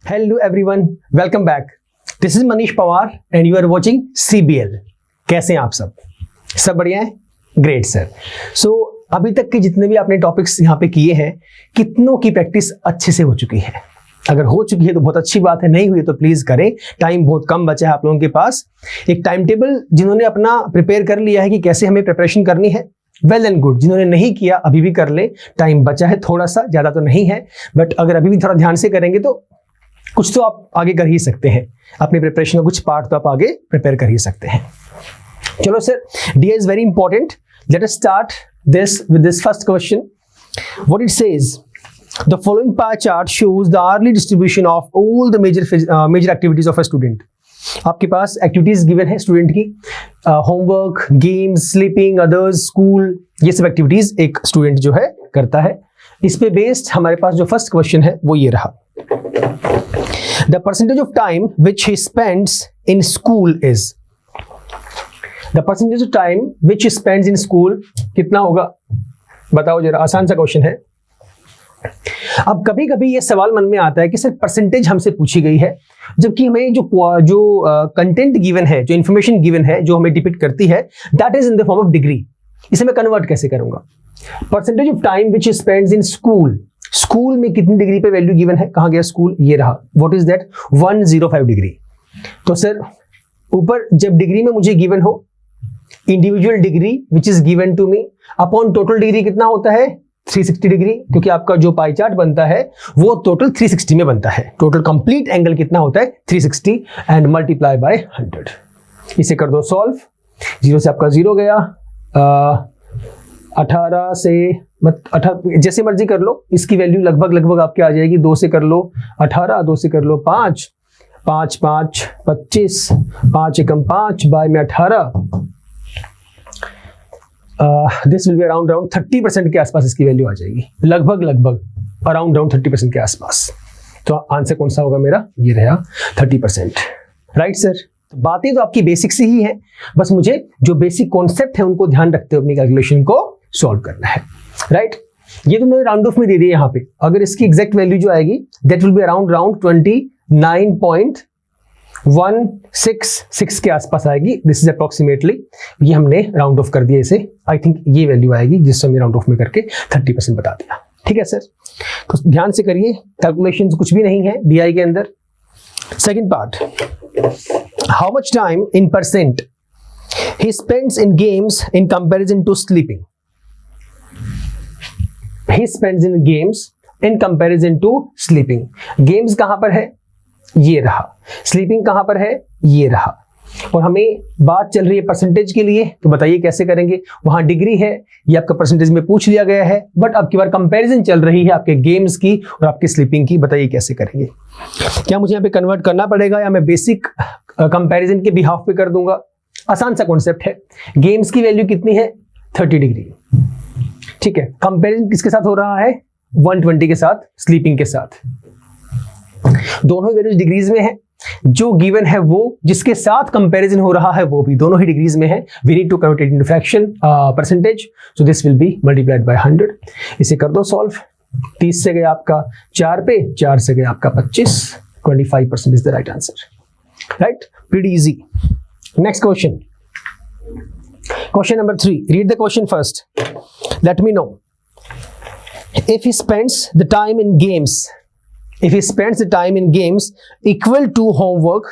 Hello everyone, welcome back. This is Manish Pawar and you are watching CBL. कैसे हैं आप सब बढ़िया हैं? Great sir. सो अभी तक के जितने भी आपने टॉपिक्स यहाँ पे किए हैं, कितनों की प्रैक्टिस अच्छे से हो चुकी है? अगर हो चुकी है तो बहुत अच्छी बात है, नहीं हुई तो प्लीज करें. टाइम बहुत कम बचा है आप लोगों के पास. एक टाइम टेबल जिन्होंने अपना प्रिपेयर कर लिया है कि कैसे हमें प्रिपरेशन करनी है, वेल एंड गुड. जिन्होंने नहीं किया अभी भी कर ले. टाइम बचा है थोड़ा सा, ज्यादा तो नहीं है, बट अगर अभी भी थोड़ा ध्यान से करेंगे तो कुछ तो आप आगे कर ही सकते हैं. अपने प्रिपरेशन का कुछ पार्ट तो आप आगे प्रिपेयर कर ही सकते हैं. चलो sir, D is very important. Let us start this with this first question. What it says, the following pie chart shows the early distribution of all the major activities of a student. आपके पास activities given है student की, homework, games, sleeping, others, school, ये सब activities एक student जो है करता है. इस पे बेस्ड हमारे पास जो फर्स्ट क्वेश्चन है वो ये रहा. The percentage of time which he spends in school is. The percentage of time which he spends in school कितना होगा? बताओ जरा, आसान सा क्वेश्चन है. अब कभी कभी ये सवाल मन में आता है कि सर परसेंटेज हमसे पूछी गई है, जबकि हमें जो कंटेंट गिवन है, जो इंफॉर्मेशन गिवन है, जो हमें डिपिक्ट करती है, that is in the form of degree. इसे मैं कन्वर्ट कैसे करूंगा? Percentage of time which he spends in school. School में कितनी डिग्री पे वैल्यू गिवन है? कहां गया स्कूल? ये रहा. What is that? 105 डिग्री. तो सर ऊपर जब डिग्री में मुझे गिवन हो, individual degree which is given to me upon total degree कितना होता है? 360 डिग्री. क्योंकि आपका जो पाई चार्ट बनता है वो टोटल 360 में बनता है. टोटल कंप्लीट एंगल कितना होता है? 360 एंड मल्टीप्लाई बाय 100. इसे कर दो सॉल्व. 0 से आपका 0 गया, 18 से 18 जैसे मर्जी कर लो. इसकी वैल्यू लगभग आपके आ जाएगी. 2 से कर लो 18, 2 से कर लो 5, 5 5 25, 5 एकम 5 बाय में 18. दिस विल बी अराउंड 30% के आसपास इसकी वैल्यू आ जाएगी. लगभग अराउंड 30% के आसपास. तो आंसर कौन सा होगा मेरा? ये रहा 30%. Right sir. बातें तो आपकी बेसिक से ही है, बस मुझे जो बेसिक कॉन्सेप्ट है उनको ध्यान रखते हुए अपनी कैलकुलेशन को सॉल्व करना है. राइट. ये तो मैंने राउंड ऑफ में दे दिया यहाँ पे. अगर इसकी एग्जैक्ट वैल्यू जो आएगी दैट विल बी अराउंड 29.166 के आसपास आएगी. This is approximately. ये हमने राउंड ऑफ कर दिया इसे. आई थिंक ये वैल्यू आएगी जिससे हमने राउंड ऑफ में करके 30% बता दिया. ठीक है सर. तो ध्यान से करिए, कैलकुलेशन कुछ भी नहीं है DI के अंदर. Second part, how much time in percent he spends in games in comparison to sleeping. He spends in games in comparison to sleeping. Games कहां पर है? ये रहा. Sleeping कहां पर है? ये रहा. और हमें बात चल रही है परसेंटेज के लिए, तो बताइए कैसे करेंगे? वहां डिग्री है, ये आपका परसेंटेज में पूछ लिया गया है, बट अब की बार कंपैरिजन चल रही है आपके गेम्स की और आपके स्लीपिंग की. बताइए कैसे करेंगे? क्या मुझे यहाँ पे कन्वर्ट करना पड़ेगा या मैं बेसिक कंपैरिजन के बिहाफ पे कर दूंगा? आसान सा कॉन्सेप्ट है. गेम्स की वैल्यू कितनी है? 30 डिग्री. ठीक है. कंपैरिजन किसके साथ हो रहा है? 120 के साथ, स्लीपिंग के साथ. दोनों वैल्यूज डिग्रीज में है. जो गिवन है वो, जिसके साथ कंपैरिजन हो रहा है वो भी दोनों ही डिग्रीज में है. We need to convert it into fraction percentage. So this will be multiplied by 100. इसे कर दो सॉल्व. 30 से गया आपका 4 पे, 4 से गया आपका 25. 25% is the right answer. Right. Pretty easy. Next question, question number 3. Read the question first. Let me know if he spends the time in games equal to homework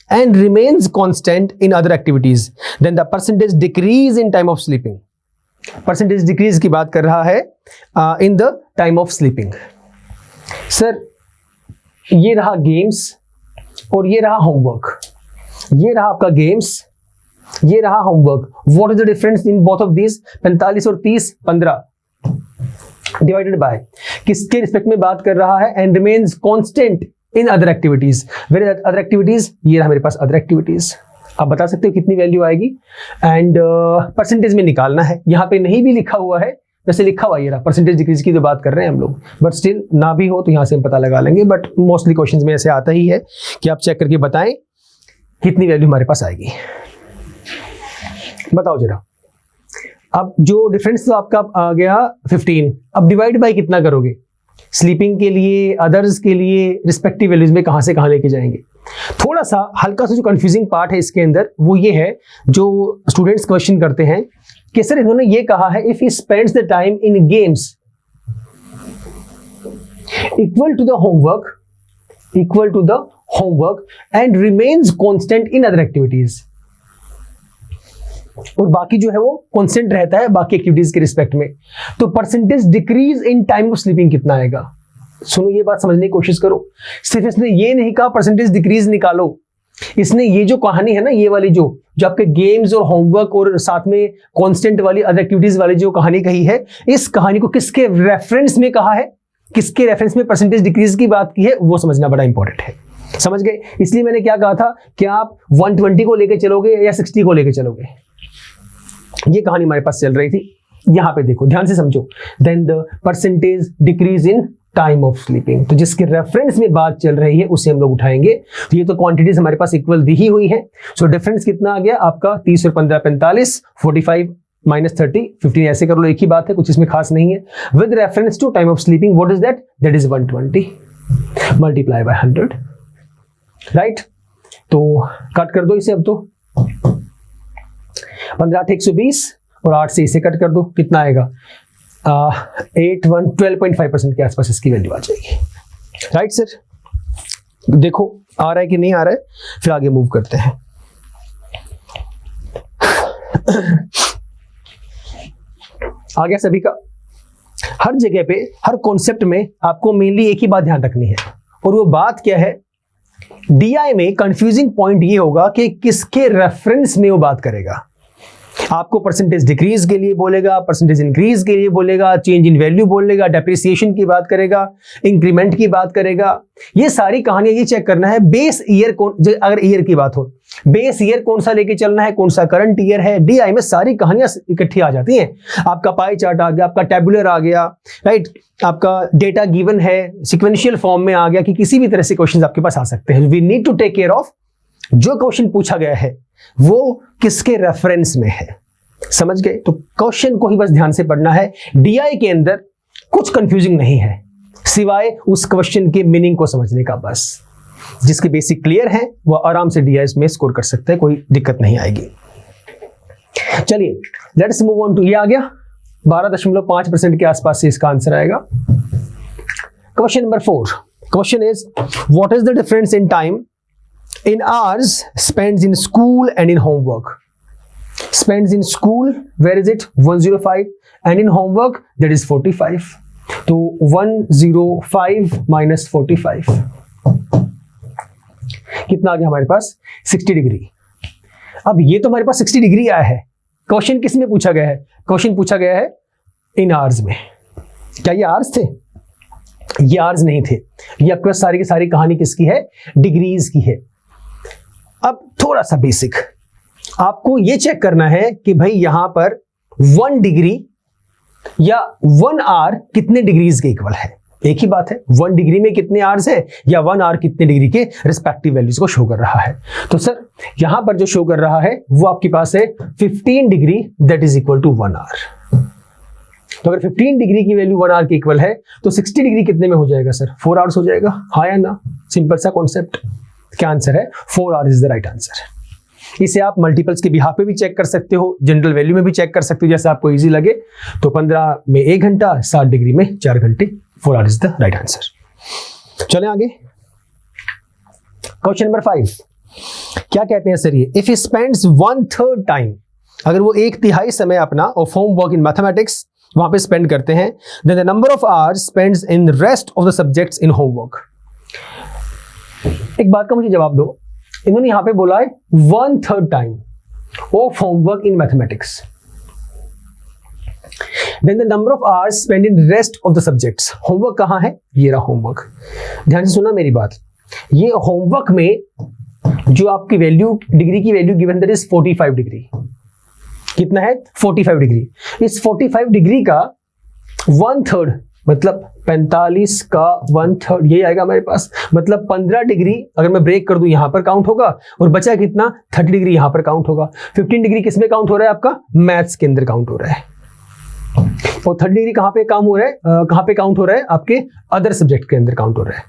and remains constant in other activities, then the percentage decrease in time of sleeping. Percentage decrease की बात कर रहा है in the time of sleeping. Sir ये रहा games और ये रहा होमवर्क. ये रहा आपका गेम्स, ये रहा homework. What is the difference in both of these? 45 और 30, 15 डिवाइडेड बाय किसके रिस्पेक्ट में बात कर रहा है? And remains constant in other activities. Where is other activities? ये रहा मेरे पास अदर एक्टिविटीज. आप बता सकते हो कितनी वैल्यू आएगी एंड परसेंटेज में निकालना है. यहाँ पे नहीं भी लिखा हुआ है, वैसे लिखा हुआ ये रहा. परसेंटेज डिक्रीज की जो बात कर रहे हैं हम लोग, बट स्टिल ना भी हो तो यहाँ से हम पता लगा लेंगे. बट मोस्टली क्वेश्चंस में ऐसे आता ही है कि आप चेक करके बताएं कितनी वैल्यू हमारे पास आएगी. बताओ जरा. अब जो डिफरेंस तो आपका आ गया 15. अब डिवाइड बाय कितना करोगे? स्लीपिंग के लिए, अदर्स के लिए रिस्पेक्टिव वैल्यूज में कहां से कहां लेके जाएंगे। थोड़ा सा हल्का सा जो कंफ्यूजिंग पार्ट है इसके अंदर वो ये है, जो स्टूडेंट्स क्वेश्चन करते हैं कि सर इन्होंने ये कहा है if he spends the time in games equal to the homework and remains constant in other activities, और बाकी जो है वो कांस्टेंट रहता है बाकी एक्टिविटीज के रिस्पेक्ट में, तो percentage decrease in time of sleeping कितना आएगा। सुनो ये बात समझने की कोशिश करो, सिर्फ इसने ये नहीं कहा परसेंटेज डिक्रीज निकालो, इसने ये जो कहानी है ना, ये वाली जो आपके गेम्स और होमवर्क और साथ में कांस्टेंट वाली अदर एक्टिविटीज वाली जो कहानी कही है, इस कहानी को किसके रेफरेंस में कहा है, किसके रेफरेंस में परसेंटेज डिक्रीज की बात की है, वो समझना बड़ा इंपॉर्टेंट है। समझ गए? इसलिए मैंने क्या कहा था कि आप 120 को लेके चलोगे या 60 को लेके चलोगे, ये कहानी हमारे पास चल रही थी। यहां पे देखो, ध्यान से समझो, then the percentage decrease in time of sleeping, तो जिसके रेफरेंस में बात चल रही है उसे हम लोग उठाएंगे। तो ये तो क्वांटिटीज हमारे पास इक्वल दी ही हुई है, सो डिफरेंस कितना आ गया आपका 30 और 15 45, 45 माइनस 30 15, ऐसे कर लो, एक ही बात है, कुछ इसमें खास नहीं है। With reference to time of sleeping what is that, that is 120 multiply by 100, right. तो कट कर दो इसे, अब तो 15 8 120 और 8 से इसे कट कर दो, कितना आएगा 12.5% के आसपास इसकी वैल्यू आ जाएगी, राइट सर। देखो आ रहा है कि नहीं आ रहा है, फिर आगे मूव करते हैं। आ गया सभी का। हर जगह पे, हर कॉन्सेप्ट में आपको मेनली एक ही बात ध्यान रखनी है, और वो बात क्या है, डीआई में कंफ्यूजिंग पॉइंट ये होगा कि किसके रेफरेंस में वो बात करेगा। आपको परसेंटेज डिक्रीज के लिए बोलेगा, परसेंटेज इंक्रीज के लिए बोलेगा, चेंज इन वैल्यू बोलेगा, डेप्रिसिएशन की बात करेगा, इंक्रीमेंट की बात करेगा। ये सारी कहानियां ये चेक करना है बेस ईयर कौन, अगर ईयर की बात हो, बेस ईयर कौन सा लेके चलना है, कौन सा करंट ईयर है। डीआई में सारी कहानियां इकट्ठी आ जाती हैं। आपका पाई चार्ट आ गया, आपका टेबुलर आ गया, राइट, आपका डेटा गिवन है, सिक्वेंशियल फॉर्म में आ गया, कि किसी भी तरह से क्वेश्चन आपके पास आ सकते हैं। We need to take care of जो क्वेश्चन पूछा गया है वो किसके रेफरेंस में है। समझ गए? तो क्वेश्चन को ही बस ध्यान से पढ़ना है। डीआई के अंदर कुछ कंफ्यूजिंग नहीं है सिवाय उस क्वेश्चन के मीनिंग को समझने का। बस जिसके बेसिक क्लियर है वो आराम से डीआई में स्कोर कर सकते हैं, कोई दिक्कत नहीं आएगी। चलिए लेट्स मूव ऑन टू, ये आ गया 12.5% के आसपास से इसका आंसर आएगा। Question number 4, question is what is the difference in time in hours spent in school and in homework. Spends in school, where is it, 105, and in homework that is 45. तो 105 minus 45 कितना आ गया हमारे पास, 60 degree. अब ये तो हमारे पास 60 degree आया है। क्वेश्चन किस में पूछा गया है, क्वेश्चन पूछा गया है इन आवर्स में। क्या ये आवर्स थे? ये आवर्स नहीं थे, ये आपके पास सारी की सारी कहानी किसकी है, डिग्रीज की है। अब थोड़ा सा बेसिक आपको ये चेक करना है कि भाई यहां पर 1 डिग्री या 1 आवर कितने डिग्रीज के इक्वल है। एक ही बात है, 1 डिग्री में कितने आवर्स है या 1 आवर कितने डिग्री के रिस्पेक्टिव वैल्यूज को शो कर रहा है। तो सर यहां पर जो शो कर रहा है वो आपके पास है 15 degree that is equal to 1 hour. तो अगर 15 डिग्री की वैल्यू 1 आवर के इक्वल है तो 60 डिग्री कितने में हो जाएगा सर, 4 आवर्स हो जाएगा। हाँ या ना, सिंपल सा कॉन्सेप्ट। क्या आंसर है, 4 hours is the right answer. इसे आप मल्टीपल्स के बिहाफ पे भी चेक कर सकते हो, जनरल वैल्यू में भी चेक कर सकते हो, जैसे आपको इजी लगे। तो 15 में 1 घंटा, 60 डिग्री में 4 घंटे, 4 hours is the right answer. चलें आगे। क्वेश्चन नंबर 5 क्या कहते हैं सर ये, इफ ही स्पेंड्स 1/3 टाइम, अगर वो 1/3 समय अपना ऑफ होमवर्क इन मैथमेटिक्स वहां पे स्पेंड करते हैं, then the number of hours spends in rest of the subjects in homework. एक बात का मुझे जवाब दो, इन्होंने यहां पे बोला है 1/3 time of homework in mathematics, then the number of hours spend in rest of the subjects. Homework कहां है, ये रहा होमवर्क। ध्यान से सुना मेरी बात, ये होमवर्क में जो आपकी वैल्यू, डिग्री की value given that is 45 degree. कितना है, 45 डिग्री। इस 45 डिग्री का 1/3 मतलब 45 का 1/3 ये आएगा हमारे पास, मतलब 15 डिग्री अगर मैं ब्रेक कर दूं यहां पर काउंट होगा, और बचा कितना, 30 डिग्री यहां पर काउंट होगा। 15 डिग्री किस में काउंट हो रहा है, आपका मैथ्स के अंदर काउंट हो रहा है। और 30 डिग्री कहाँ पे काम हो रहा है, कहाँ पे काउंट हो रहा है, आपके अदर सब्जेक्ट के अंदर काउंट हो रहा है,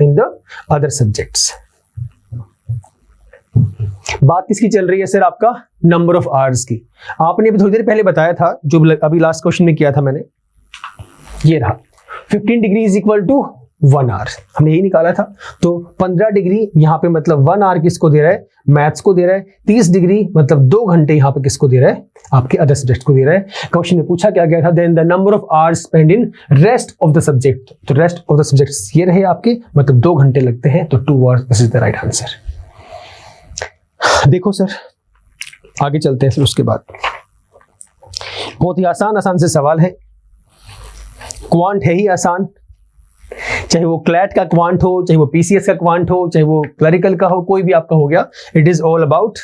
इन द अदर सब्जेक्ट्स। बात किसकी चल रही है सर, आपका नंबर ऑफ आवर्स की। आपने अभी थोड़ी देर पहले बताया था, जो अभी लास्ट क्वेश्चन में किया था मैंने, ये रहा 15 degree is equal to 1 hour, हमने यही निकाला था। तो 15 डिग्री यहाँ पे मतलब 1 आवर किसको दे रहा है, मैथ्स को दे रहा है। 30 डिग्री मतलब 2 घंटे यहाँ पे किसको दे रहा है, आपके अदर सब्जेक्ट को दे रहा है। क्वेश्चन में पूछा क्या गया था, then the number of hours spend in rest of the subject. तो रेस्ट ऑफ द सब्जेक्ट्स ये रहे आपके, मतलब 2 घंटे लगते हैं, तो 2 hours, this is the right answer. देखो सर आगे चलते हैं फिर उसके बाद। बहुत ही आसान से सवाल है, क्वांट है ही आसान, चाहे वो क्लैट का क्वांट हो, चाहे वो पीसीएस का क्वांट हो, चाहे वो क्लरिकल का हो, कोई भी आपका हो गया, इट इज ऑल अबाउट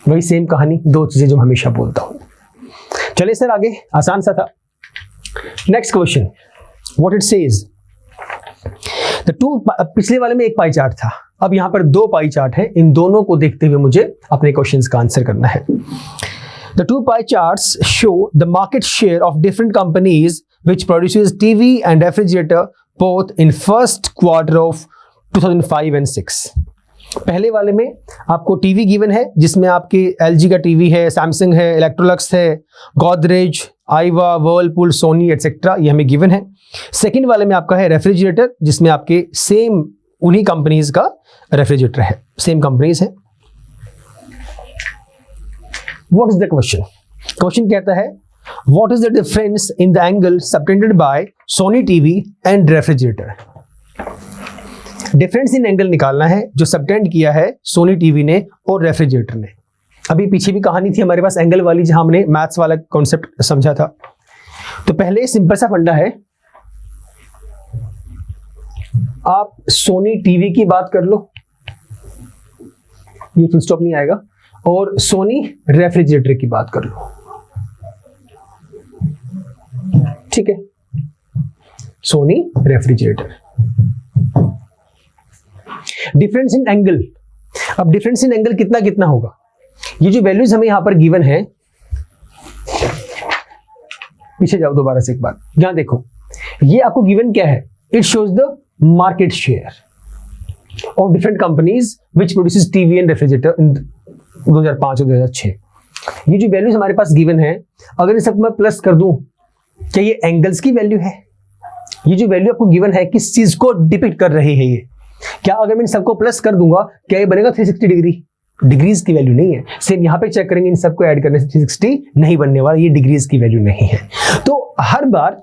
वही सेम कहानी, 2 चीजें जो हमेशा बोलता हूं। चलिए सर आगे, आसान सा था। Next question, what it says, the two, पिछले वाले में एक पाई चार्ट था, अब यहां पर 2 पाई चार्ट है, इन दोनों को देखते हुए मुझे अपने क्वेश्चंस का आंसर करना है। The 2 pie charts show the market share of different companies which produces TV and refrigerator both in first quarter of 2005 and 6. पहले वाले में आपको टीवी गिवन है, जिसमें आपके एलजी का टीवी है, सैमसंग है, इलेक्ट्रोलक्स है, गोदरेज, आईवा, वर्लपूल, सोनी एटसेट्रा, ये हमें गिवन है। सेकंड वाले में आपका है रेफ्रिजरेटर, जिसमें आपके सेम उन्हीं कंपनीज का रेफ्रिजरेटर है, सेम कंपनीज है। What is the question? Question कहता है what is the difference in the angle subtended by Sony TV and refrigerator? Difference in angle निकालना है जो सबटेंड किया है सोनी टीवी ने और रेफ्रिजरेटर ने। अभी पीछे भी कहानी थी हमारे पास एंगल वाली, जहां हमने मैथ्स वाला कॉन्सेप्ट समझा था। तो पहले सिंपल सा फंडा है, आप सोनी टीवी की बात कर लो, ये फुल स्टॉप नहीं आएगा, और सोनी रेफ्रिजरेटर की बात कर लो, ठीक है, Sony refrigerator. Difference in angle, अब डिफरेंस इन एंगल कितना कितना होगा, ये जो वैल्यूज हमें यहां पर गिवन है, पीछे जाओ दोबारा से एक बार, यहां देखो, ये आपको गिवन क्या है, it shows the market share of different companies which produces TV and refrigerator इन 2005 और 2006। ये जो वैल्यूज हमारे पास गिवन है, अगर इन सबको मैं प्लस कर दूं, क्या ये एंगल्स की वैल्यू है? ये जो वैल्यू आपको गिवन है किस चीज को डिपिक्ट कर रही है ये? क्या अगर मैं इन सबको प्लस कर दूंगा, क्या ये बनेगा 360 डिग्री? डिग्रीज की वैल्यू नहीं है। सेम यहां पे चेक करेंगे, इन सबको ऐड करने से 360 नहीं बनने वाला, ये डिग्रीज की वैल्यू नहीं है। तो हर बार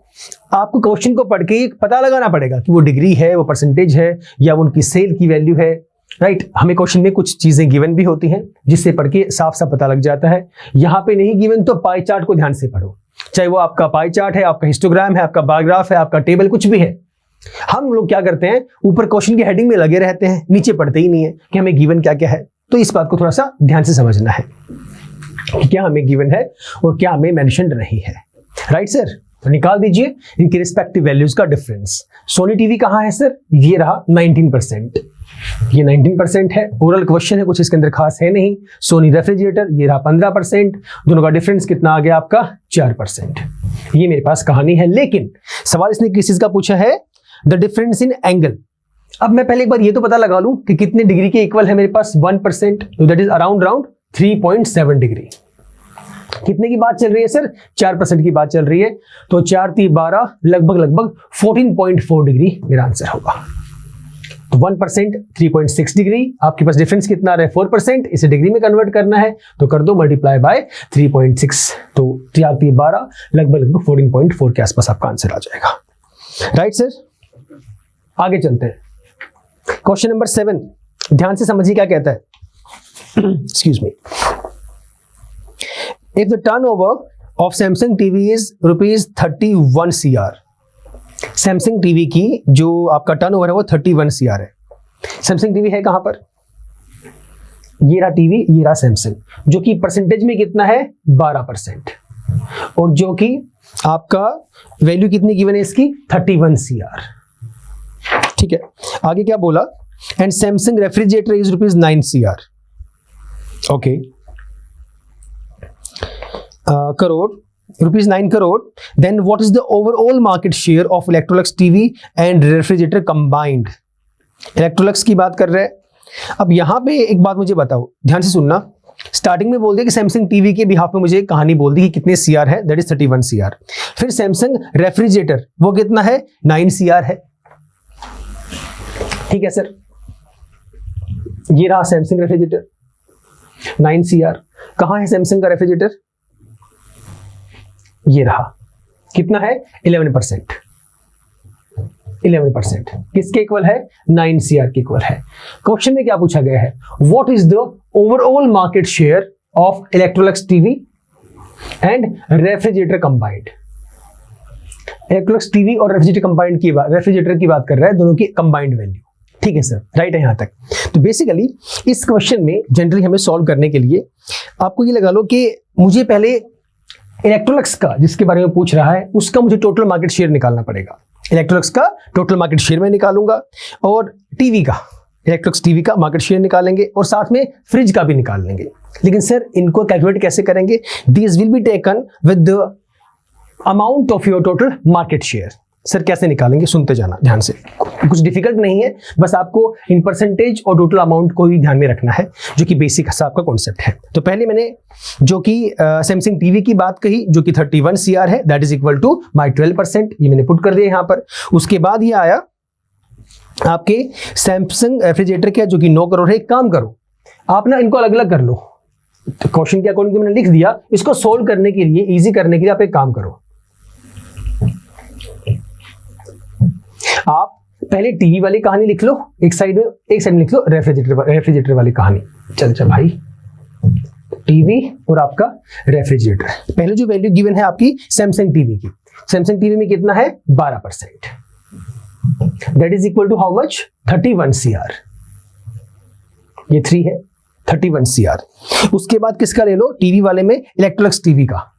आपको क्वेश्चन को पढ़ के पता लगाना पड़ेगा कि वो डिग्री है, वो परसेंटेज है, या वो उनकी सेल की वैल्यू है, राइट। हमें क्वेश्चन में कुछ चीजें गिवन भी होती हैं जिससे पढ़ के साफ साफ पता लग जाता है। यहां पे नहीं गिवन तो पाई चार्ट को ध्यान से पढ़ो, चाहे वो आपका पाई चार्ट है, आपका हिस्टोग्राम है, आपका बार ग्राफ है, आपका टेबल, कुछ भी है। हम लोग क्या करते हैं, ऊपर क्वेश्चन की हेडिंग में लगे रहते हैं, नीचे पढ़ते ही नहीं है कि हमें गिवन क्या क्या है। तो इस बात को थोड़ा सा ध्यान से समझना है कि क्या हमें गिवन है और क्या हमें मेंशन नहीं है, राइट सर। तो निकाल दीजिए इनकी रिस्पेक्टिव वैल्यूज का डिफरेंस। सोनी टीवी कहां है सर, ये रहा 19%, ये 19% है। ओरल क्वेश्चन है, कुछ इसके अंदर खास है नहीं। सोनी रेफ्रिजरेटर ये रहा 15%, दोनों का डिफरेंस कितना आ गया आपका 4%। ये मेरे पास कहानी है, लेकिन सवाल इसने किस चीज का पूछा है, द डिफरेंस इन एंगल। अब मैं पहले एक बार ये तो पता लगा लूं कि कितने डिग्री के इक्वल है मेरे पास 1%, तो दैट इज अराउंड 3.7 डिग्री। कितने की बात चल रही है सर, 4% की बात चल रही है, तो 4 3 12, लगभग 14.4 डिग्री मेरा आंसर होगा। तो 1% 3.6 डिग्री, आपके पास डिफरेंस कितना रहा है 4%, इसे डिग्री में कन्वर्ट करना है तो कर दो मल्टीप्लाई बाय 3.6, तो 4 3 12, लगभग 14.4 के आसपास आपका आंसर आ जाएगा, राइट सर। आगे चलते हैं, क्वेश्चन नंबर 7, ध्यान से समझिए क्या कहता है। Excuse me, if the turnover of Samsung TV is ₹31 CR, Samsung TV की जो आपका टर्नओवर है वो 31 CR है। सैमसंग टीवी है कहां पर, ये रहा टीवी, ये रहा सैमसंग, जो कि परसेंटेज में कितना है 12%, और जो कि आपका वैल्यू कितनी गिवन है इसकी 31 CR, ठीक है। आगे क्या बोला, and Samsung refrigerator is ₹9 CR, okay. Crore, rupees 9 crore, then what is the overall market share of Electrolux TV and refrigerator combined. Electrolux की बात कर रहे हैं। अब यहां पे एक बात मुझे बताओ, ध्यान से सुनना। स्टार्टिंग में बोल दिया कि सैमसंग टीवी के बिहाफ में मुझे कहानी बोल दी कि कितने सीआर है, दैट इज 31 सीआर। फिर सैमसंग रेफ्रिजरेटर वो कितना है, 9 सीआर है। ठीक है सर, ये रहा सैमसंग रेफ्रिजरेटर 9 सीआर। कहां है सैमसंग का रेफ्रिजरेटर, ये रहा, कितना है 11%। 11% किसके इक्वल है, 9 सीआर के इक्वल है। क्वेश्चन में क्या पूछा गया है, what is the overall market share of Electrolux TV and refrigerator combined. Electrolux TV और रेफ्रिजरेटर की बात कर रहा है, दोनों की कंबाइंड वैल्यू। ठीक है सर, राइट है यहां तक। तो बेसिकली इस क्वेश्चन में जनरली हमें सॉल्व करने के लिए आपको ये लगा लो कि मुझे पहले इलेक्ट्रोलक्स का, जिसके बारे में पूछ रहा है, उसका मुझे टोटल मार्केट शेयर निकालना पड़ेगा। इलेक्ट्रोलक्स का टोटल मार्केट शेयर मैं निकालूंगा और टीवी का, इलेक्ट्रोलक्स टीवी का मार्केट शेयर निकालेंगे और साथ में फ्रिज का भी निकाल लेंगे। लेकिन सर इनको कैलकुलेट कैसे करेंगे, this will be taken with the amount of your total market share. Sir कैसे निकालेंगे, सुनते जाना ध्यान से, कुछ डिफिकल्ट नहीं है, बस आपको इन परसेंटेज और टोटल अमाउंट को ही ध्यान में रखना है, जो कि बेसिक हिसाब का कॉन्सेप्ट है। तो पहले मैंने जो कि सैमसंग टीवी की बात कही, जो कि 31 सीआर है, that is equal to my 12%, ये मैंने पुट कर दिया यहाँ पर। उसके बाद ये आया आपके सैमसंग रेफ्रिजरेटर का, जो कि 9 करोड़ है। एक काम करो आप ना, इनको अलग अलग कर लो। तो क्वेश्चन के अकॉर्डिंग मैंने लिख दिया, इसको सोल्व करने के लिए, इजी करने के लिए आप एक काम करो, आप पहले टीवी वाली कहानी लिख लो एक साइड में, एक साइड में लिख लो रेफ्रिजरेटर वाली कहानी। चल भाई, टीवी और आपका रेफ्रिजरेटर। पहले जो वैल्यू गिवन है आपकी सैमसंग टीवी की, सैमसंग टीवी में कितना है 12%, that is equal to how much, 31 CR. ये 3 है, 31 सीआर। उसके बाद किसका ले लो, टीवी वाले में इलेक्ट्रोलक्स टीवी का,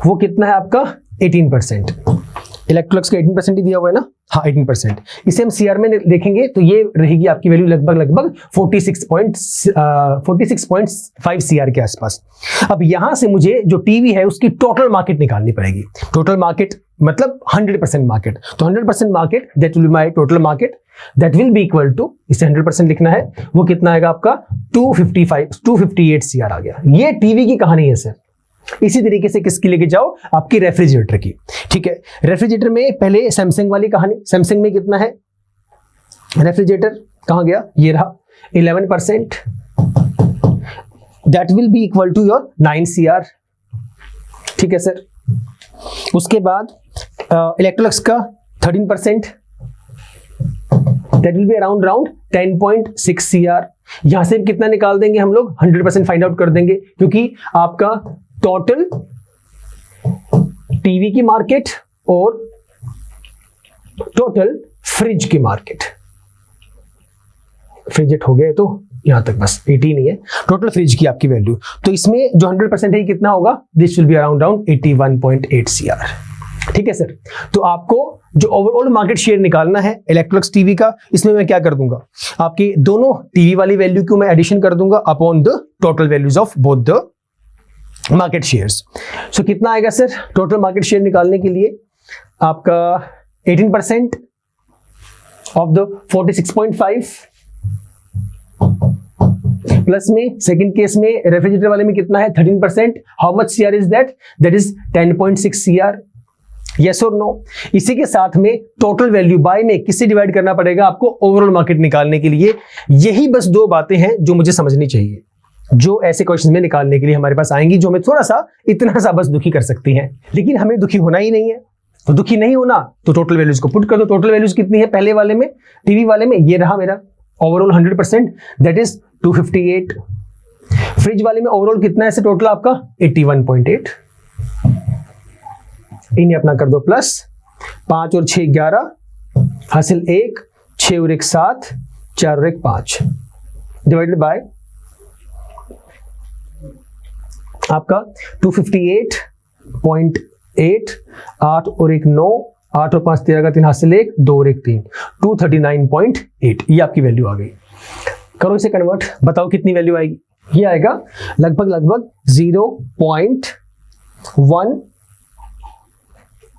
वो कितना है आपका 18%। इलेक्ट्रोलक्स का 18% ही दिया हुआ है ना, हाँ 18%। इसे हम सीआर में देखेंगे तो ये रहेगी आपकी वैल्यू लगभग 46.5 सीआर के आसपास। अब यहां से मुझे जो टीवी है उसकी टोटल मार्केट निकालनी पड़ेगी। टोटल मार्केट मतलब 100% मार्केट, तो 100% market that will be my total market, that will be equal to, इसे 100% लिखना है, वो कितना आएगा आपका 258 सीआर आ गया। ये टीवी की कहानी है सर। इसी तरीके से किसकी लेके जाओ, आपकी रेफ्रिजरेटर की। ठीक है, रेफ्रिजरेटर में पहले सैमसंग वाली कहानी, सैमसंग में कितना है रेफ्रिजरेटर, कहां गया, ये रहा 11%, that will be equal to your 9 CR. ठीक है सर। उसके बाद इलेक्ट्रोलक्स का 13%, that will be around 10.6 CR. यहां से कितना निकाल देंगे हम लोग, 100% फाइंड आउट कर देंगे, क्योंकि आपका टोटल टीवी की मार्केट और टोटल फ्रिज की मार्केट, फ्रिज हो गए तो यहां तक बस 18 ही है टोटल फ्रिज की आपकी वैल्यू। तो इसमें जो 100% है कितना होगा, this will be around 81.8 CR. ठीक है सर। तो आपको जो ओवरऑल मार्केट शेयर निकालना है इलेक्ट्रोलक्स टीवी का, इसमें मैं क्या कर दूंगा, आपकी दोनों टीवी वाली वैल्यू को मैं एडिशन कर दूंगा upon the total values of both the market shares. So कितना आएगा सर, टोटल मार्केट शेयर निकालने के लिए आपका 18% ऑफ द 46.5 प्लस में सेकंड केस में रेफ्रिजरेटर वाले में कितना है 13%, how much CR is that, that is 10.6 CR. Yes और नो। इसी के साथ में टोटल वैल्यू बाय में किससे डिवाइड करना पड़ेगा आपको, ओवरऑल मार्केट निकालने के लिए। यही बस 2 बातें हैं जो मुझे समझनी चाहिए, जो ऐसे क्वेश्चन में निकालने के लिए हमारे पास आएंगी, जो हमें थोड़ा सा इतना सा बस दुखी कर सकती हैं। लेकिन हमें दुखी होना ही नहीं है, तो दुखी नहीं होना तो टोटल वैल्यूज को पुट कर दो। टोटल वैल्यूज कितनी है पहले वाले में, टीवी वाले में, ये रहा मेरा ओवरऑल 100%, दैट इज 258। फ्रिज वाले में ओवरऑल कितना है टोटल आपका 81.8। इन्हें अपना कर दो प्लस, 5 और 6 11, हासिल 1, 6 और 1 7, 4 और 1 5, डिवाइडेड बाय आपका 258.8, 8 और 1 9, 8 और 5 13 का 3 हासिल 1, 2 और 1 3, 239.8। ये आपकी वैल्यू आ गई। करो इसे कन्वर्ट, बताओ कितनी वैल्यू आएगी। ये आएगा लगभग 0.2 1,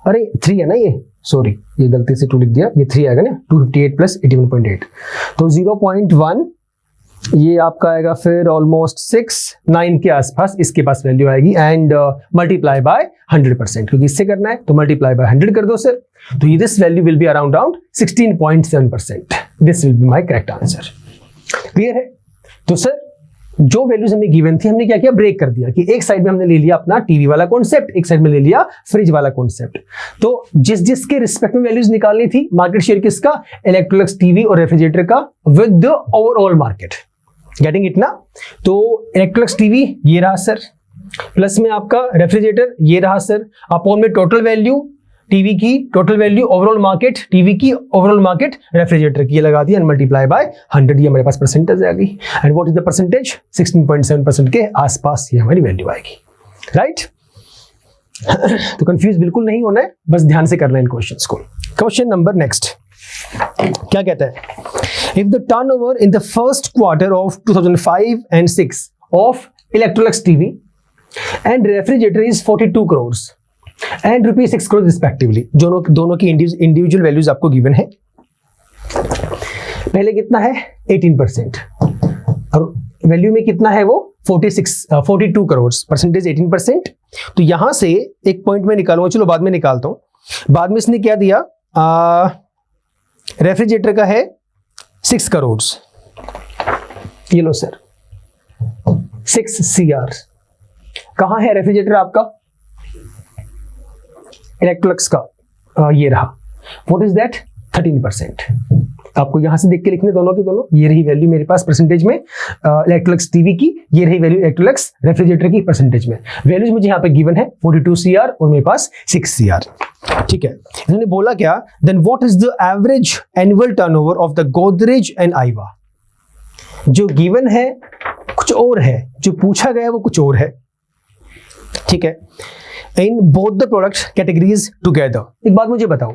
अरे 3 है ना, ये सॉरी ये गलती से 2 लिख दिया, ये 3 आएगा ना, 258 प्लस 81.8, तो 0.1 ये आपका आएगा फिर ऑलमोस्ट 6, 9 के आसपास इसके पास वैल्यू आएगी, एंड मल्टीप्लाई बाय 100%, क्योंकि इससे करना है तो मल्टीप्लाई बाय 100 कर दो सर, तो ये this value will be around 16.7%. This will be my correct answer. Clear है? तो सर जो वैल्यूज हमें गिवन थी हमने क्या किया, ब्रेक कर दिया कि एक साइड में हमने ले लिया अपना टीवी वाला कॉन्सेप्ट, एक साइड में ले लिया फ्रिज वाला कॉन्सेप्ट. तो जिस जिसके रिस्पेक्ट में वैल्यूज निकालनी थी, मार्केट शेयर किसका, इलेक्ट्रोलक्स टीवी और रेफ्रिजरेटर का with the overall market. Getting it ना? तो इलेक्ट्रोलक्स टीवी ये रहा सर, प्लस में आपका रेफ्रिजरेटर ये रहा सर, अपॉन में टोटल वैल्यू टीवी की, total value overall market TV की, ओवरऑल मार्केट रेफ्रिजरेटर की, ये लगा दिया एंड मल्टीप्लाई बाय 100, ये हमारे पास परसेंटेज आ गई. And what is the percentage, 16.7% के आसपास ये हमारी वैल्यू आएगी. राइट? तो कंफ्यूज बिल्कुल नहीं होना है, बस ध्यान से करना है इन क्वेश्चंस को. क्वेश्चन नंबर नेक्स्ट क्या कहता है, if the turnover in the first quarter of 2005 and 6 of Electrolux TV and refrigerator is 42 crores and ₹6 crores respectively, दोनों की इंडिविजुअल वैल्यूज आपको गिवन है. पहले कितना है 18%, और वैल्यू में कितना है वो 42 crores, परसेंटेज 18%. तो यहां से एक पॉइंट में निकालूंगा, चलो बाद में निकालता हूं. बाद में इसने क्या दिया, रेफ्रिजरेटर का है 6 crores, ये लो सर 6 CR. कहां है रेफ्रिजरेटर आपका, इलेक्ट्रोलक्स का ये रहा, व्हाट इज दैट 13%. आपको यहां से देख के लिखने दोनों के दोनों, ये रही वैल्यू मेरे पास परसेंटेज में इलेक्ट्रोलक्स टीवी की, ये रही वैल्यू इलेक्ट्रोलक्स रेफ्रिजरेटर की परसेंटेज में. वैल्यूज मुझे यहाँ पे गिवन है 42 CR और मेरे पास 6 CR. ठीक है, इन्होंने बोला क्या, then what is the average annual turnover of the Godrej and Aiwa. जो गिवन है कुछ और है, जो पूछा गया है वो कुछ और है. ठीक है, इन both the product categories together. एक बात मुझे बताओ,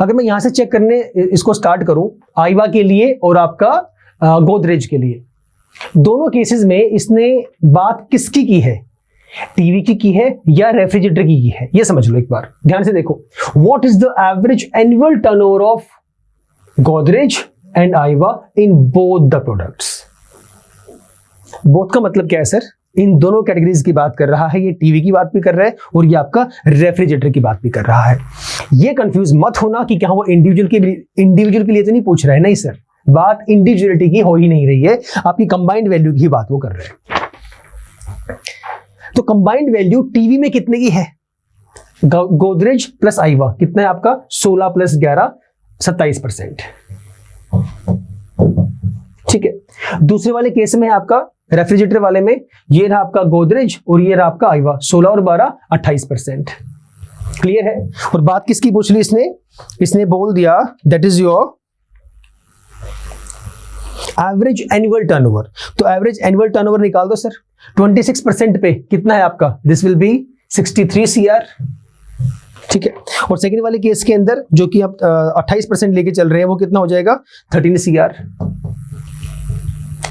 अगर मैं यहां से चेक करने इसको स्टार्ट करूं आईवा के लिए और आपका गोदरेज के लिए, दोनों केसेस में इसने बात किसकी की है, टीवी की है या रेफ्रिजरेटर की है, ये समझ लो एक बार ध्यान से देखो. What is the average annual turnover of Godrej and Aiwa in both the products. Both का मतलब क्या है सर, इन दोनों कैटेगरीज की बात कर रहा है, ये टीवी की बात भी कर रहा है और ये आपका रेफ्रिजरेटर की बात भी कर रहा है. ये कंफ्यूज मत होना कि क्या वो इंडिविजुअल के लिए तो नहीं पूछ रहा है, नहीं सर, बात इंडिविजुअलिटी की हो ही नहीं रही है, आपकी कंबाइंड वैल्यू की बात वो कर रहे हैं. तो कंबाइंड वैल्यू टीवी में कितने की है, गोदरेज प्लस आईवा कितना है आपका, 16 + 11 27%. ठीक है, दूसरे वाले केस में है आपका रेफ्रिजरेटर वाले में, ये रहा आपका गोदरेज और ये रहा आपका आईवा, 16 और 12 28%. क्लियर है? और बात किसकी पूछ ली इसने बोल दिया that is your average annual turnover. तो एवरेज एनुअल टर्नओवर निकाल दो सर, 26% पे कितना है आपका, दिस विल बी 63 CR. ठीक है, और सेकंड वाले केस के अंदर जो कि आप 28% लेके चल रहे हैं वो कितना हो जाएगा 13 CR.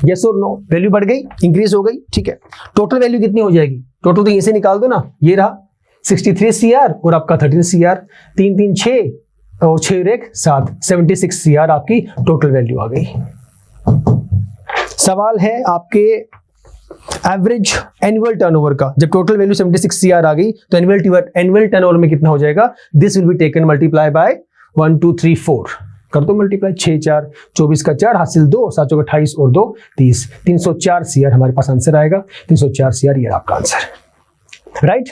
यस और नो, वैल्यू बढ़ गई, इंक्रीज हो गई. ठीक है, टोटल वैल्यू कितनी हो जाएगी, टोटल तो यहीं से निकाल दो ना, ये रहा 63 CR और आपका 13 CR, 3 3 6 और 6 1 7 76 CR आपकी टोटल वैल्यू आ गई. सवाल है आपके एवरेज एनुअल टर्नओवर का, जब टोटल वैल्यू 76 CR आ गई तो एनुअल टर्नओवर में कितना हो जाएगा, this will be taken multiply by 1 2 3 4, कर दो मल्टीप्लाई, 6 4 24 का 4 हासिल 2 7 चौके 28 और 2 30, 304 CR हमारे पास आंसर आएगा. 304 CR ये आपका आंसर. राइट?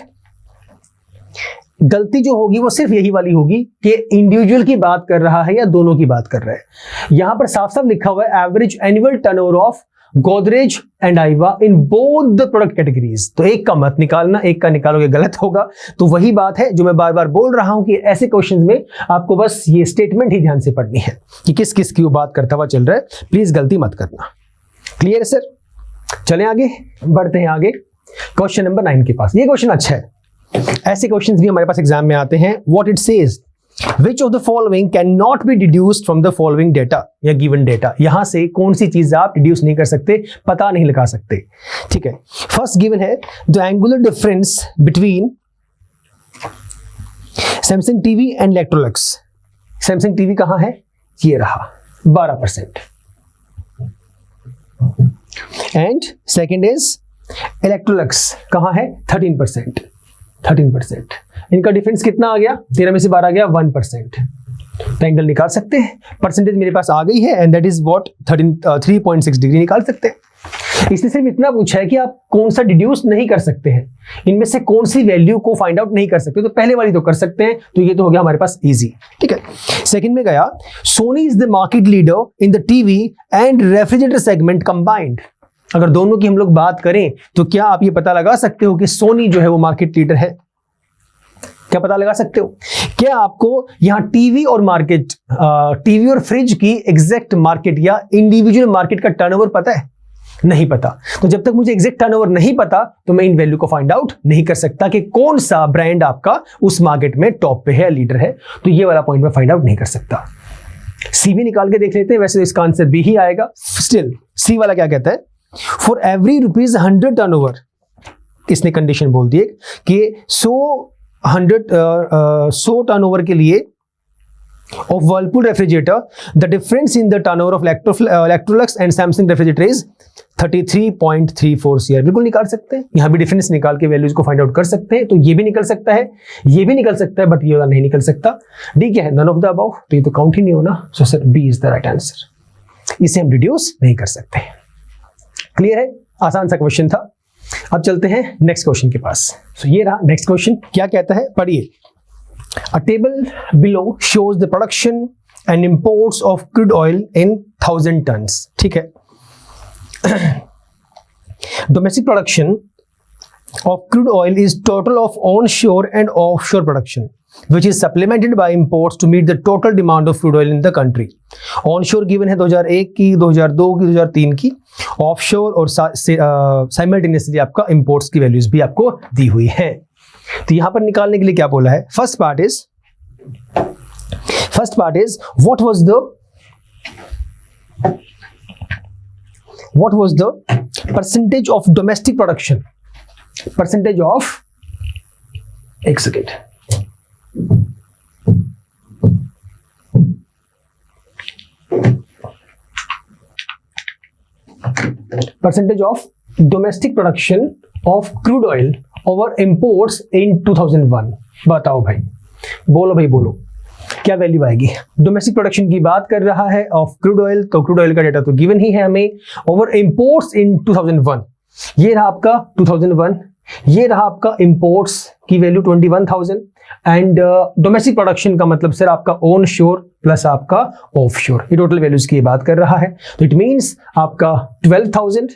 गलती जो होगी वो सिर्फ यही वाली होगी कि इंडिविजुअल की बात कर रहा है या दोनों की बात कर रहा है. यहां पर साफ साफ लिखा हुआ है average annual turnover of Godrej and Aiwa in both the product categories. तो एक का मत निकालना, एक का निकालोगे गलत होगा. तो वही बात है जो मैं बार बार बोल रहा हूं कि ऐसे क्वेश्चंस में आपको बस ये स्टेटमेंट ही ध्यान से पढ़नी है कि किस किस की वो बात करता हुआ चल रहा है. प्लीज गलती मत करना. Clear sir? चलें आगे, बढ़ते हैं आगे क्वेश्चन नंबर 9 के पास. ये क्वेश्चन अच्छा है, ऐसे क्वेश्चंस भी हमारे पास एग्जाम में आते हैं. What it says, Which of the following cannot be deduced from the following data या given data. यहां से कौन सी चीज आप डिड्यूस नहीं कर सकते, पता नहीं लगा सकते. ठीक है, फर्स्ट गिवन है the angular difference between Samsung TV and Electrolux, Samsung TV कहाँ है, ये रहा 12%, एंड सेकेंड इज इलेक्ट्रोलक्स कहाँ है 13%, इनका डिफरेंस कितना आ गया, 13 में से 12 आ गया 1%, तो एंगल निकाल सकते हैं, परसेंटेज मेरे पास आ गई है and that is what 3.6 degree निकाल सकते हैं। इसने सिर्फ इतना पूछा है कि आप कौन सा डिड्यूस नहीं कर सकते हैं, इनमें से कौन सी वैल्यू को फाइंड आउट नहीं कर सकते, तो पहले वाली तो कर सकते हैं, तो ये तो हो गया हमारे पास इजी, ठीक है। सेकंड में गया, Soni is the market leader in the TV and refrigerator segment combined. अगर दोनों की हम लोग बात करें तो क्या आप ये पता लगा सकते हो कि सोनी जो है वो मार्केट लीडर है, क्या पता लगा सकते हो? क्या आपको यहां टीवी और मार्केट, टीवी और फ्रिज की एग्जैक्ट मार्केट या इंडिविजुअल मार्केट का टर्नओवर पता है? नहीं पता। तो जब तक मुझे एग्जैक्ट टर्नओवर नहीं पता तो मैं इन वैल्यू को फाइंड आउट नहीं कर सकता कि कौन सा ब्रांड आपका उस मार्केट में टॉप पे है, लीडर है, तो ये वाला पॉइंट मैं फाइंड आउट नहीं कर सकता। सी भी निकाल के देख लेते हैं, वैसे तो इसका आंसर बी ही आएगा। स्टिल सी वाला क्या कहता है, फॉर एवरी ₹100 टर्नओवर, इसने कंडीशन बोल दी है कि 100 टर्नओवर के लिए of Whirlpool refrigerator, the difference in the turnover of Electrolux and Samsung refrigerator is 33.34 CR। बिल्कुल निकाल सकते हैं, यहाँ भी डिफरेंस निकाल के वैल्यूज को फाइंड आउट कर सकते हैं, तो ये भी निकल सकता है, ये भी निकल सकता है, बट ये वाला नहीं निकल सकता। डी क्या है, नन ऑफ द अबव, तो ये तो काउंट ही नहीं होना, so sir B is the right answer, इसे हम रिड्यूस नहीं कर सकते। क्लियर है, आसान सा क्वेश्चन था। अब चलते हैं नेक्स्ट क्वेश्चन के पास। सो ये रहा नेक्स्ट क्वेश्चन, क्या कहता है पढ़िए। A table below shows the production and imports of crude oil in 1000 tons. ठीक है। Domestic production of crude oil is total of onshore and offshore production, which is supplemented by imports to meet the total demand of crude oil in the country. Onshore given है 2001 की, 2002 की, 2003 की, offshore और simultaneously आपका imports की values भी आपको दी हुई है। तो यहां पर निकालने के लिए क्या बोला है, first part is what was the percentage of domestic production, percentage of, एक second, percentage of domestic production of crude oil over imports in 2001। बताओ भाई, बोलो भाई बोलो, क्या वैल्यू आएगी? डोमेस्टिक प्रोडक्शन की बात कर रहा है ऑफ क्रूड ऑयल, तो क्रूड ऑयल का डेटा तो गिवन ही है हमें। ओवर इंपोर्ट्स इन 2001, ये रहा आपका 2001, ये रहा आपका इंपोर्ट्स की वैल्यू 21,000, एंड डोमेस्टिक प्रोडक्शन का मतलब सर आपका ऑन शोर प्लस आपका ऑफ शोर, ये टोटल वैल्यूज की बात कर रहा है। तो इट मीन्स आपका 12,000,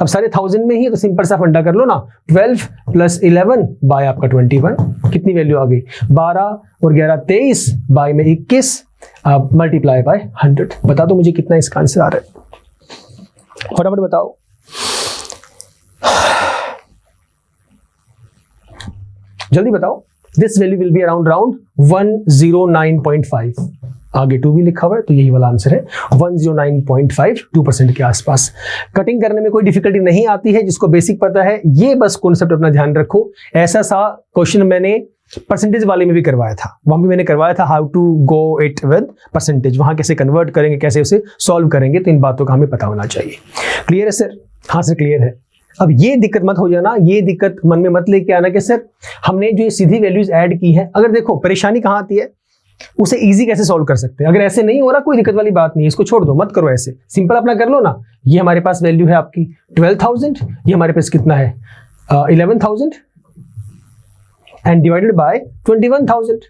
अब सारे 1000 में ही, तो सिंपल सा फंडा कर लो ना, 12 + 11 बाय आपका 21, कितनी वैल्यू आ गई, 12 और 11 23 बाय में 21, अब मल्टीप्लाई बाय 100। बता दो मुझे कितना इसका आंसर आ रहा है, फटाफट बताओ। जल्दी बताओ। This value will be around 109.5, आगे 2 भी लिखा हुआ है, तो यही वाला आंसर है 109.5, 2% के आसपास। कटिंग करने में कोई डिफिकल्टी नहीं आती है, जिसको बेसिक पता है, ये बस कॉन्सेप्ट अपना ध्यान रखो। ऐसा सा क्वेश्चन मैंने परसेंटेज वाले में भी करवाया था, वहां भी मैंने करवाया था how to go it with percentage, वहां कैसे कन्वर्ट करेंगे, कैसे उसे सॉल्व करेंगे, तो इन बातों का हमें पता होना चाहिए। क्लियर है सर? हाँ सर क्लियर है। अब ये दिक्कत मत हो जाना, ये दिक्कत मन में मत लेके आना कि सर हमने जो ये सीधी वैल्यूज ऐड की है, अगर देखो परेशानी कहाँ आती है, उसे इजी कैसे सॉल्व कर सकते हैं। अगर ऐसे नहीं हो रहा कोई दिक्कत वाली बात नहीं है, इसको छोड़ दो, मत करो ऐसे, सिंपल अपना कर लो ना। ये हमारे पास वैल्यू है आपकी 12,000, ये हमारे पास कितना है 11,000 and divided by 21,000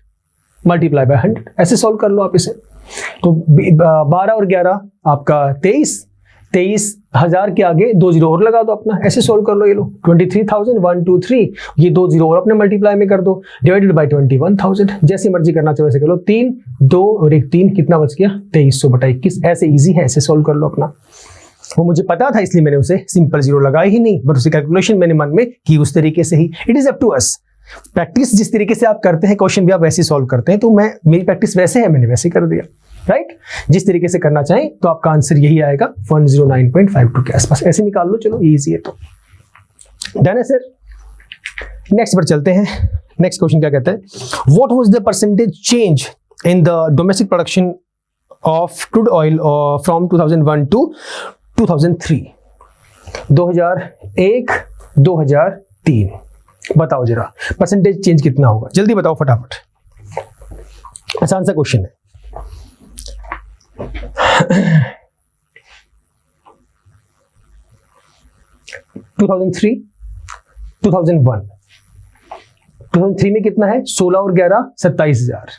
multiply by 100, ऐसे सॉल्व कर लो आप इसे। तो 12 और 11 आपका 23,000 के आगे 2 जीरो और लगा दो अपना, ऐसे सॉल्व कर लो। ये लो 23,000 1 2 3, ये 2 जीरो और अपने मल्टीप्लाई में कर दो, डिवाइडेड बाय 21,000, जैसे मर्जी करना चाहो वैसे कर लो। 3 2 और 1 3, कितना बच गया 2300/21, ऐसे इजी है, ऐसे सॉल्व कर लो अपना। वो मुझे पता था इसलिए मैंने उसे सिंपल जीरो लगाया ही नहीं, बट उसी कैलकुलेशन मैंने मन में की उस तरीके से ही। It is up to us, practice जिस तरीके से आप करते हैं क्वेश्चन भी आप वैसे सॉल्व करते हैं, तो मेरी प्रैक्टिस वैसे है, मैंने वैसे कर दिया, राइट। जिस तरीके से करना चाहें तो आपका आंसर यही आएगा 109.52 के आसपास, ऐसे निकाल लो। चलो इजी है, तो डन है सर। नेक्स्ट पर चलते हैं। नेक्स्ट क्वेश्चन क्या कहता है, what was the percentage change in the domestic production of crude oil from 2001 to 2003, 2001 2003, बताओ जरा परसेंटेज चेंज कितना होगा, जल्दी बताओ फटाफट, आसान सा क्वेश्चन है। 2003, 2001, 2003 में कितना है, 16 और 11 27,000।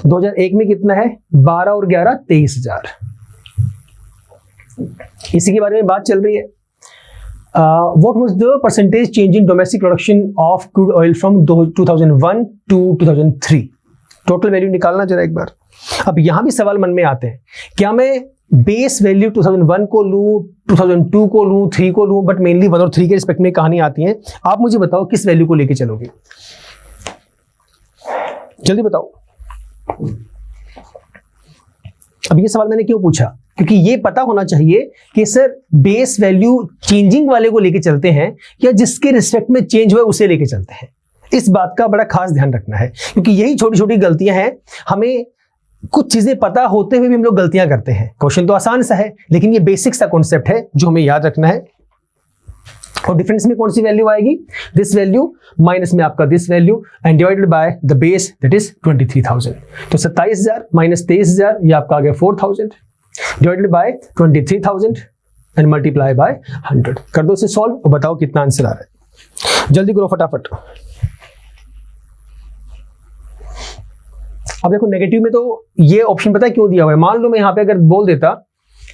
2001 में कितना है, 12 और 11 23,000। इसी के बारे में बात चल रही है। What was the percentage change in domestic production of crude oil from 2001 to 2003? Total value निकालना जरा एक बार। अब यहां भी सवाल मन में आते हैं, क्या मैं बेस वैल्यू 2001 को लूं, 2002 को लूं, 3 को लूं, बट मेनली 1 और 3 के रिस्पेक्ट में कहानी आती है। आप मुझे बताओ किस वैल्यू को लेके चलोगे, जल्दी बताओ। अब ये सवाल मैंने क्यों पूछा, क्योंकि ये पता होना चाहिए कि सर बेस वैल्यू चेंजिंग वाले को लेके चलते हैं या जिसके रिस्पेक्ट में चेंज हुआ उसे लेके चलते हैं। इस बात का बड़ा खास ध्यान रखना है, क्योंकि यही छोटी छोटी गलतियां हैं, हमें कुछ चीजें पता होते हुए भी हम लोग गलतियां करते हैं। क्वेश्चन तो आसान सा है, लेकिन ये बेसिक सा कॉन्सेप्ट है जो हमें याद रखना है। और डिफरेंस में कौन सी वैल्यू आएगी, दिस वैल्यू माइनस में आपका this value and divided by the base that is 23,000। तो 27,000 माइनस 23,000, ये आपका आ गया 4,000 divided by 23,000 and multiply by 100। कर दो इसे सॉल्व और बताओ कितना आंसर आ रहा है, जल्दी करो फटाफट। अब देखो नेगेटिव में तो ये ऑप्शन पता है क्यों दिया हुआ है, मान लो मैं यहां पे अगर बोल देता,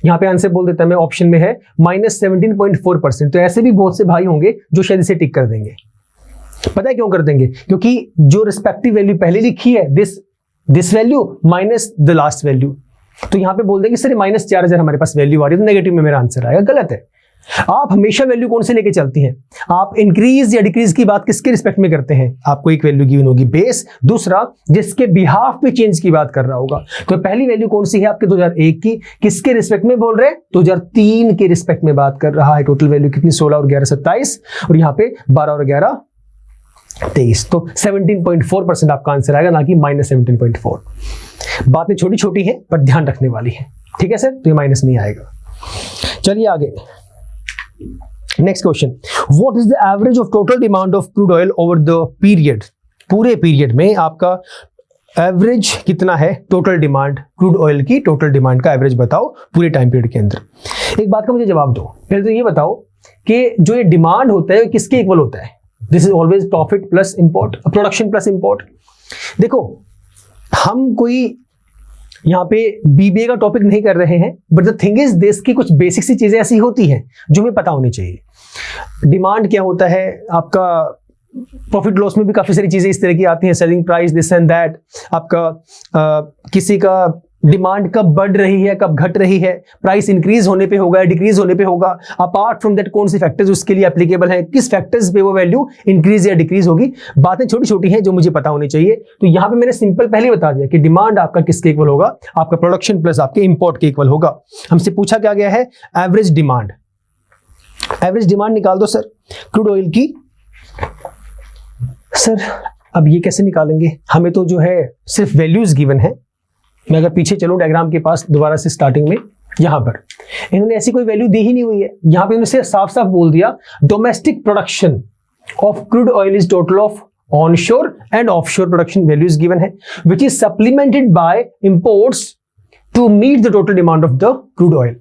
यहां पे आंसर बोल देता मैं ऑप्शन में है -17.4%, तो ऐसे भी बहुत से भाई होंगे जो शायद इसे टिक कर देंगे। पता है क्यों कर देंगे, क्योंकि जो रिस्पेक्टिव वैल्यू पहले लिखी है this value minus the last value, तो यहां पे बोल देंगे सर -4,000 हमारे पास वैल्यू आ रही है, तो नेगेटिव में मेरा आंसर आएगा। गलत है। आप हमेशा वैल्यू कौन से लेके चलती हैं, आप इंक्रीज या डिक्रीज की बात किसके रिस्पेक्ट में करते हैं, आपको एक वैल्यू गिवन होगी बेस, दूसरा जिसके बिहाफ पे चेंज की बात कर रहा होगा। तो पहली वैल्यू कौन सी है आपके 2001 की, किसके रिस्पेक्ट में बोल रहे हैं, 2003 के रिस्पेक्ट में बात कर रहा है। टोटल वैल्यू कितनी, 16 और 11 27, और यहाँ पे 12 और 11 23, तो 17.4% आपका आंसर आएगा, ना कि -17.4। बातें छोटी छोटी हैं पर ध्यान रखने वाली है, ठीक है सर, तो ये माइनस नहीं आएगा। चलिए आगे, next question, what is the average of total demand of crude oil over the period, पूरे पीरियड में आपका एवरेज कितना है, टोटल डिमांड क्रूड ऑयल की टोटल डिमांड का एवरेज बताओ पूरे टाइम पीरियड के अंदर। एक बात का मुझे जवाब दो, पहले तो ये बताओ कि जो ये डिमांड होता है किसके इक्वल होता है, this is always profit plus import, production plus import. देखो हम कोई यहाँ पे बीबीए का टॉपिक नहीं कर रहे हैं, but the thing is this की कुछ बेसिक सी चीजें ऐसी होती हैं जो हमें पता होनी चाहिए। डिमांड क्या होता है आपका, प्रॉफिट लॉस में भी काफी सारी चीजें इस तरह की आती हैं, selling price this and that, आपका किसी का डिमांड कब बढ़ रही है कब घट रही है, प्राइस इंक्रीज होने पे होगा डिक्रीज होने पे होगा, अपार्ट फ्रॉम दैट कौन से फैक्टर्स उसके लिए एप्लीकेबल हैं, किस फैक्टर्स पे वो वैल्यू इंक्रीज या डिक्रीज होगी। बातें छोटी छोटी हैं जो मुझे पता होनी चाहिए। तो यहां पे मैंने सिंपल पहले बता दिया कि डिमांड आपका किसके इक्वल होगा, आपका प्रोडक्शन प्लस आपके इंपोर्ट के इक्वल होगा। हमसे पूछा क्या गया है, एवरेज डिमांड। एवरेज डिमांड निकाल दो सर क्रूड ऑयल की। सर अब ये कैसे निकालेंगे, हमें तो जो है सिर्फ वैल्यूज गिवन है। मैं अगर पीछे चलूं डायग्राम के पास दोबारा से स्टार्टिंग में, यहां पर इन्होंने ऐसी कोई वैल्यू दी ही नहीं हुई है। यहां पे इन्होंने साफ साफ बोल दिया domestic production of crude oil is total of onshore and offshore production values given है, which is supplemented by imports to meet the total demand of the crude oil.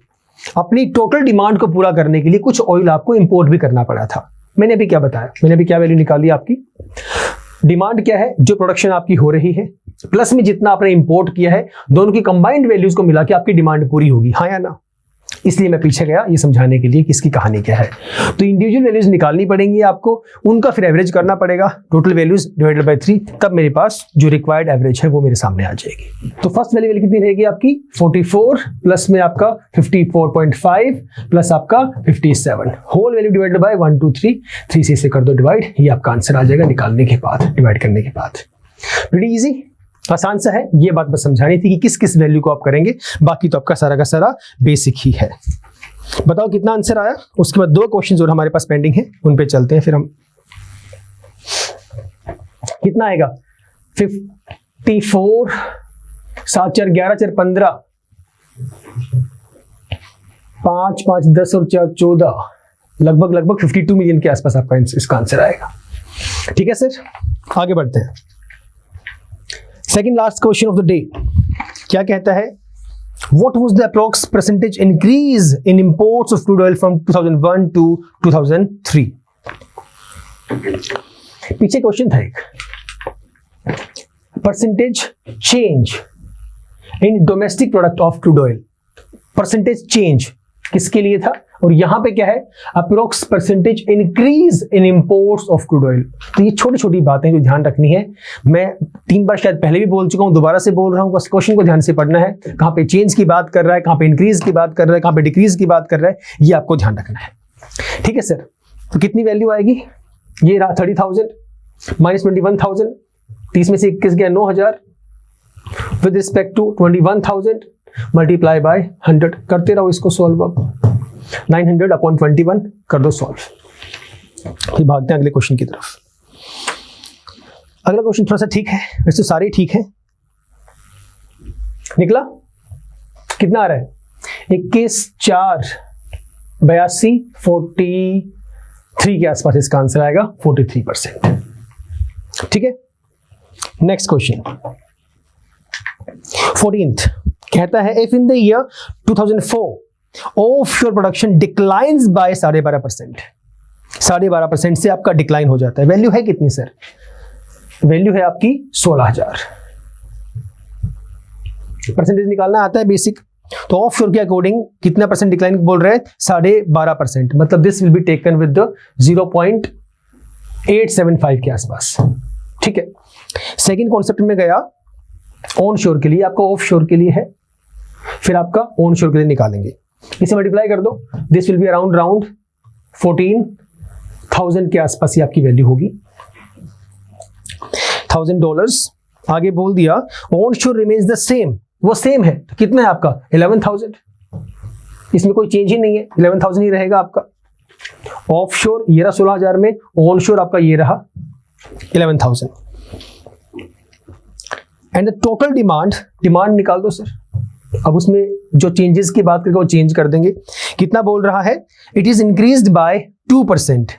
अपनी टोटल डिमांड को पूरा करने के लिए कुछ ऑयल आपको import भी करना पड़ा था। मैंने अभी क्या बताया, मैंने अभी क्या वैल्यू निकाली आपकी, डिमांड क्या है, जो प्रोडक्शन आपकी हो रही है प्लस में जितना आपने इंपोर्ट किया है, दोनों की कंबाइंड वैल्यूज को मिला के आपकी डिमांड पूरी होगी, हाँ या ना। इसलिए मैं पीछे गया ये समझाने के लिए कि इसकी कहानी क्या है। तो इंडिविजुअल वैल्यूज निकालनी पड़ेंगी आपको, उनका फिर एवरेज करना पड़ेगा, टोटल वैल्यूज डिवाइडेड बाय 3, तब मेरे पास जो रिक्वायर्ड एवरेज है वो मेरे सामने आ जाएगी। तो फर्स्ट वैल्यू कितनी रहेगी आपकी 44 प्लस में आपका 54.5 प्लस आपका 57, होल वैल्यू डिवाइडेड बाय 1 2 3 3 से कर दो डिवाइड, ये आपका आंसर आ जाएगा निकालने के बाद, डिवाइड करने के बाद। प्रीटी इजी, आसान सा है, ये बात बस समझानी थी कि किस किस वैल्यू को आप करेंगे, बाकी तो आपका सारा का सारा बेसिक ही है। बताओ कितना आंसर आया। उसके बाद 2 क्वेश्चन और हमारे पास पेंडिंग है, उन पे चलते हैं फिर हम। कितना आएगा 54, 7 4 11 4 15, 5 5 10 और 4 14, लगभग 52 मिलियन के आसपास आपका इसका आंसर आएगा। ठीक है सर, आगे बढ़ते हैं। Second last question of the day क्या कहता है, What was the approx percentage increase in imports of crude oil from 2001 to 2003? पीछे क्वेश्चन था एक, percentage change in domestic product of crude oil, percentage change किसके लिए था, और यहां पे क्या है, approx percentage increase in imports of crude oil. तो ये छोटी छोटी बातें जो ध्यान रखनी है, मैं 3 बार शायद पहले भी बोल चुका हूं, दोबारा से बोल रहा हूं, बस क्वेश्चन को ध्यान से पढ़ना है, कहां पे चेंज की बात कर रहा है, कहां पे इंक्रीज की बात कर रहा है, कहां पे डिक्रीज की बात कर रहा है, ये आपको ध्यान रखना है। ठीक है सर, तो कितनी वैल्यू आएगी, ये रहा 30,000 माइनस 21,000, 30 में से 21 गया 9,000 with respect to 21,000 multiply by 100, करते रहो इसको सॉल्व। अब 900 अपॉन 21 कर दो सॉल्व। फिर भागते हैं अगले क्वेश्चन की तरफ। अगला क्वेश्चन थोड़ा सा ठीक है, वैसे तो सारे ठीक है। निकला कितना आ रहा है, 21 4 82 43 के आसपास इसका आंसर आएगा 43%। ठीक है, नेक्स्ट क्वेश्चन 14th कहता है, if in the year 2004 offshore production declines by 12.5%, 12.5% से आपका डिक्लाइन हो जाता है। वैल्यू है कितनी सर, वैल्यू है आपकी 16,000। परसेंटेज निकालना आता है बेसिक, तो ऑफशोर के अकॉर्डिंग कितना परसेंट डिक्लाइन बोल रहे हैं, 12.5%, मतलब this will be taken with the 0.875 के आसपास। ठीक है, सेकेंड कॉन्सेप्ट में गया ऑन शोर के लिए, आपका ऑफ शोर के लिए है, फिर आपका ऑन शोर के लिए निकालेंगे, इसे मल्टीप्लाई कर दो, दिस विल बी अराउंड 14,000 के आसपास ही आपकी वैल्यू होगी, $1,000। आगे बोल दिया ऑन शोर रिमेन्स द सेम, वो सेम है, तो कितना है आपका 11,000, इसमें कोई चेंज ही नहीं है, 11,000 ही रहेगा आपका। ऑफ शोर ये रहा 16,000 में, ऑन शोर आपका ये रहा 11,000। एंड द टोटल डिमांड निकाल दो सर, अब उसमें जो चेंजेस की बात करके वो चेंज कर देंगे। कितना बोल रहा है, it is increased by 2%,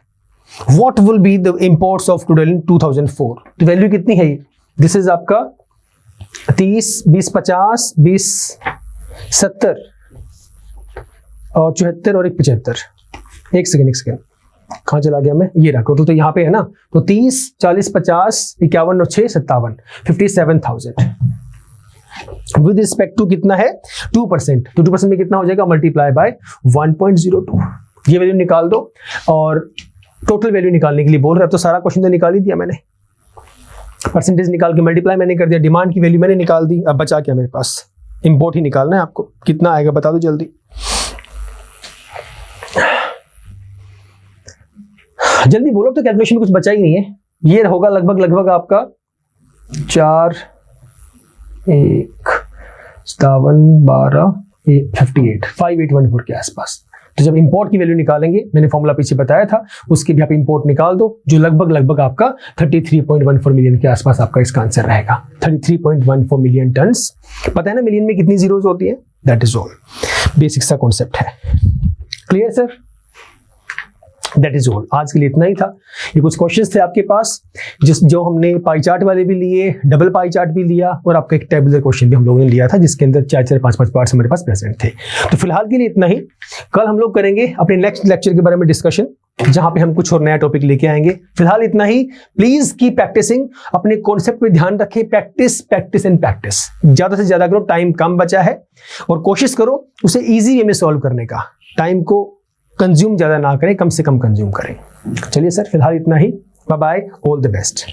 what will be the imports of crude oil in 2004, तो वैल्यू कितनी है ये, दिस इज आपका 30 20 50 20 70 और 74 और 75। एक सेकेंड कहाँ चला गया मैं, ये रहा टोटल, तो यहाँ पे है ना, तो 30 40 50 51 और 6 57 57,000 विद रिस्पेक्ट टू कितना है 2%, तो 2% में कितना हो जाएगा, मल्टीप्लाई बाय 1.02, ये वैल्यू निकाल दो। और टोटल वैल्यू निकालने के लिए बोल रहे हैं, तो सारा क्वेश्चन तो निकाल ही दिया मैंने, परसेंटेज निकाल के मल्टीप्लाई मैंने कर दिया, डिमांड की वैल्यू मैंने निकाल दी, अब बचा क्या मेरे पास, इंपोर्ट ही निकालना है आपको, कितना आएगा बता दो जल्दी। जल्दी बोलो, तो कैलकुलेशन में कुछ बचा ही नहीं है, ये होगा लगभग आपका 4 1 57 12 58 5814 के आसपास। तो जब इंपोर्ट की वैल्यू निकालेंगे, मैंने फॉर्मूला पीछे बताया था, उसके भी आप इंपोर्ट निकाल दो, जो लगभग आपका 33.14 मिलियन के आसपास आपका इसका आंसर रहेगा, 33.14 मिलियन टन्स। पता है ना मिलियन में कितनी जीरोज होती है, दैट इज ऑल, बेसिक सा कॉन्सेप्ट है। Clear sir, that is all, आज के लिए इतना ही था। ये कुछ क्वेश्चंस थे आपके पास, जो हमने पाई चार्ट वाले भी लिए, डबल पाई चार्ट भी लिया, और आपका एक टेबुलर क्वेश्चन भी हम लोगों ने लिया था, जिसके अंदर 4 5 पार्ट्स हमारे पास प्रेजेंट थे। तो फिलहाल के लिए इतना ही, कल हम लोग करेंगे अपने नेक्स्ट लेक्चर के बारे में डिस्कशन, जहां पे हम कुछ और नया टॉपिक लेके आएंगे। फिलहाल इतना ही, प्लीज कीप प्रैक्टिसिंग, अपने कॉन्सेप्ट पे ध्यान रखें, प्रैक्टिस एंड प्रैक्टिस, ज्यादा से ज्यादा करो, टाइम कम बचा है, और कोशिश करो उसे ईजी वे में सॉल्व करने का, टाइम को कंज्यूम ज्यादा ना करें, कम से कम कंज्यूम करें। चलिए सर, फिलहाल इतना ही, bye bye, all the best.